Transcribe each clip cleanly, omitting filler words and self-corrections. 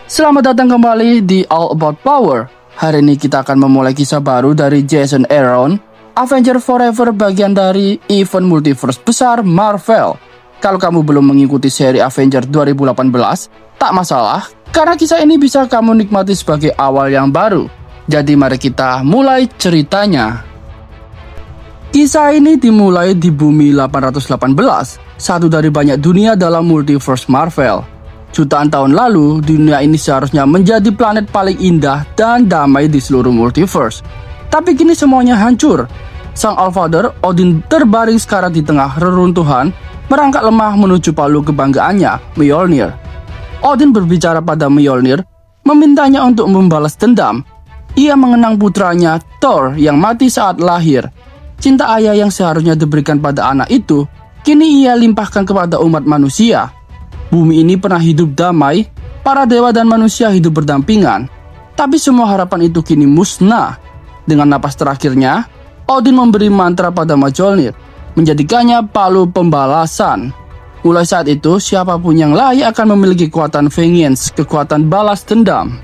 Selamat datang kembali di All About Power. Hari ini kita akan memulai kisah baru dari Jason Aaron, Avengers Forever bagian dari event multiverse besar Marvel. Kalau kamu belum mengikuti seri Avengers 2018, tak masalah, karena kisah ini bisa kamu nikmati sebagai awal yang baru. Jadi mari kita mulai ceritanya. Kisah ini dimulai di bumi 818, satu dari banyak dunia dalam multiverse Marvel. Jutaan tahun lalu, dunia ini seharusnya menjadi planet paling indah dan damai di seluruh multiverse. Tapi kini semuanya hancur. Sang Allfather, Odin, terbaring sekarat di tengah reruntuhan, merangkak lemah menuju palu kebanggaannya, Mjolnir. Odin berbicara pada Mjolnir, memintanya untuk membalas dendam. Ia mengenang putranya, Thor, yang mati saat lahir. Cinta ayah yang seharusnya diberikan pada anak itu, kini ia limpahkan kepada umat manusia. Bumi ini pernah hidup damai, para dewa dan manusia hidup berdampingan. Tapi semua harapan itu kini musnah. Dengan napas terakhirnya, Odin memberi mantra pada Mjolnir, menjadikannya palu pembalasan. Mulai saat itu, siapapun yang layak akan memiliki kekuatan vengeance, kekuatan balas dendam.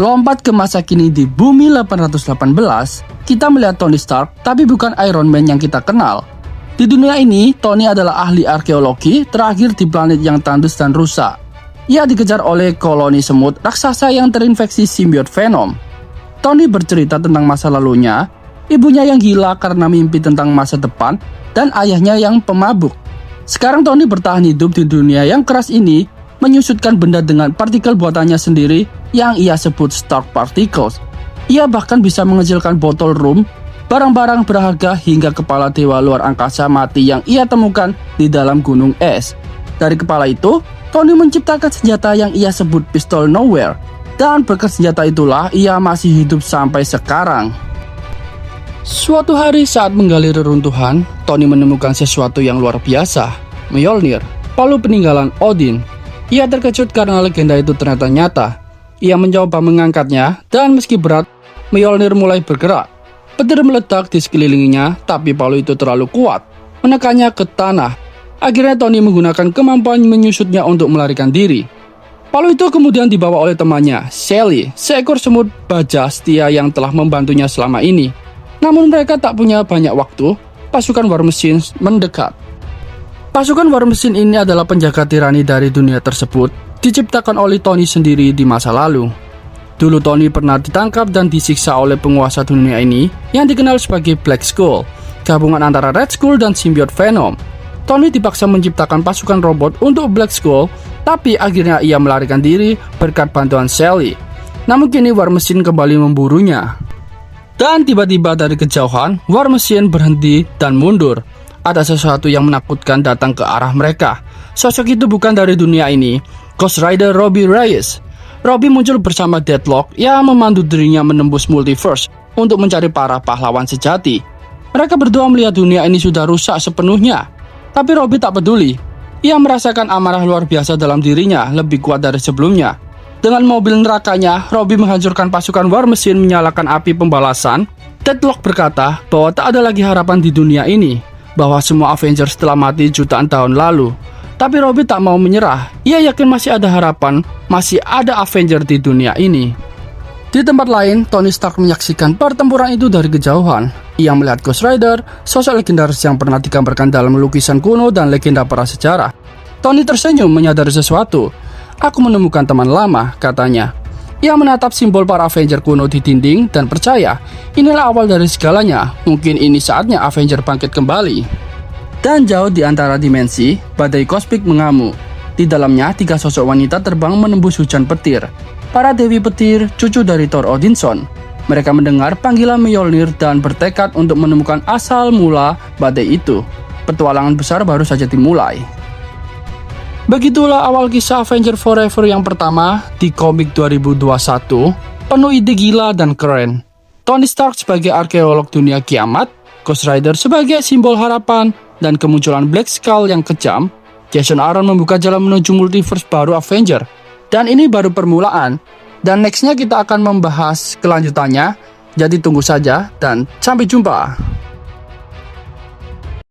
Lompat ke masa kini di bumi 818, kita melihat Tony Stark, tapi bukan Iron Man yang kita kenal. Di dunia ini, Tony adalah ahli arkeologi terakhir di planet yang tandus dan rusak. Ia dikejar oleh koloni semut raksasa yang terinfeksi simbiot Venom. Tony bercerita tentang masa lalunya, ibunya yang gila karena mimpi tentang masa depan, dan ayahnya yang pemabuk. Sekarang Tony bertahan hidup di dunia yang keras ini, menyusutkan benda dengan partikel buatannya sendiri yang ia sebut Stark Particles. Ia bahkan bisa mengecilkan botol rum, barang-barang berharga hingga kepala dewa luar angkasa mati yang ia temukan di dalam gunung es. Dari kepala itu, Tony menciptakan senjata yang ia sebut pistol Nowhere. Dan berkat senjata itulah ia masih hidup sampai sekarang. Suatu hari saat menggali reruntuhan, Tony menemukan sesuatu yang luar biasa, Mjolnir, palu peninggalan Odin. Ia terkejut karena legenda itu ternyata nyata. Ia mencoba mengangkatnya, dan meski berat, Mjolnir mulai bergerak. Petir meledak di sekelilinginya, tapi palu itu terlalu kuat, menekannya ke tanah. Akhirnya Tony menggunakan kemampuan menyusutnya untuk melarikan diri. Palu itu kemudian dibawa oleh temannya, Sally, seekor semut baja setia yang telah membantunya selama ini. Namun mereka tak punya banyak waktu, pasukan War Machine mendekat. Pasukan War Machine ini adalah penjaga tirani dari dunia tersebut, diciptakan oleh Tony sendiri di masa lalu. Dulu Tony pernah ditangkap dan disiksa oleh penguasa dunia ini yang dikenal sebagai Black Skull, gabungan antara Red Skull dan simbiot Venom. Tony dipaksa menciptakan pasukan robot untuk Black Skull, tapi akhirnya ia melarikan diri berkat bantuan Sally. Namun kini War Machine kembali memburunya. Dan tiba-tiba dari kejauhan, War Machine berhenti dan mundur. Ada sesuatu yang menakutkan datang ke arah mereka. Sosok itu bukan dari dunia ini, Ghost Rider Robbie Reyes. Robbie muncul bersama Deadlock yang memandu dirinya menembus multiverse untuk mencari para pahlawan sejati. Mereka berdua melihat dunia ini sudah rusak sepenuhnya, tapi Robbie tak peduli. Ia merasakan amarah luar biasa dalam dirinya, lebih kuat dari sebelumnya. Dengan mobil nerakanya, Robbie menghancurkan pasukan War Machine menyalakan api pembalasan. Deadlock berkata bahwa tak ada lagi harapan di dunia ini, bahwa semua Avengers telah mati jutaan tahun lalu. Tapi Robbie tak mau menyerah. Ia yakin masih ada harapan, masih ada Avenger di dunia ini. Di tempat lain, Tony Stark menyaksikan pertempuran itu dari kejauhan. Ia melihat Ghost Rider, sosok legendaris yang pernah digambarkan dalam lukisan kuno dan legenda prasejarah. Tony tersenyum menyadari sesuatu. "Aku menemukan teman lama," katanya. Ia menatap simbol para Avenger kuno di dinding dan percaya, inilah awal dari segalanya. Mungkin ini saatnya Avenger bangkit kembali. Dan jauh di antara dimensi, badai kosmik mengamuk. Di dalamnya, 3 sosok wanita terbang menembus hujan petir. Para dewi petir, cucu dari Thor Odinson. Mereka mendengar panggilan Mjolnir dan bertekad untuk menemukan asal mula badai itu. Petualangan besar baru saja dimulai. Begitulah awal kisah Avengers Forever yang pertama di komik 2021, penuh ide gila dan keren. Tony Stark sebagai arkeolog dunia kiamat, Ghost Rider sebagai simbol harapan, dan kemunculan Black Skull yang kejam. Jason Aaron membuka jalan menuju multiverse baru Avenger. Dan ini baru permulaan. Dan nextnya kita akan membahas kelanjutannya. Jadi tunggu saja dan sampai jumpa.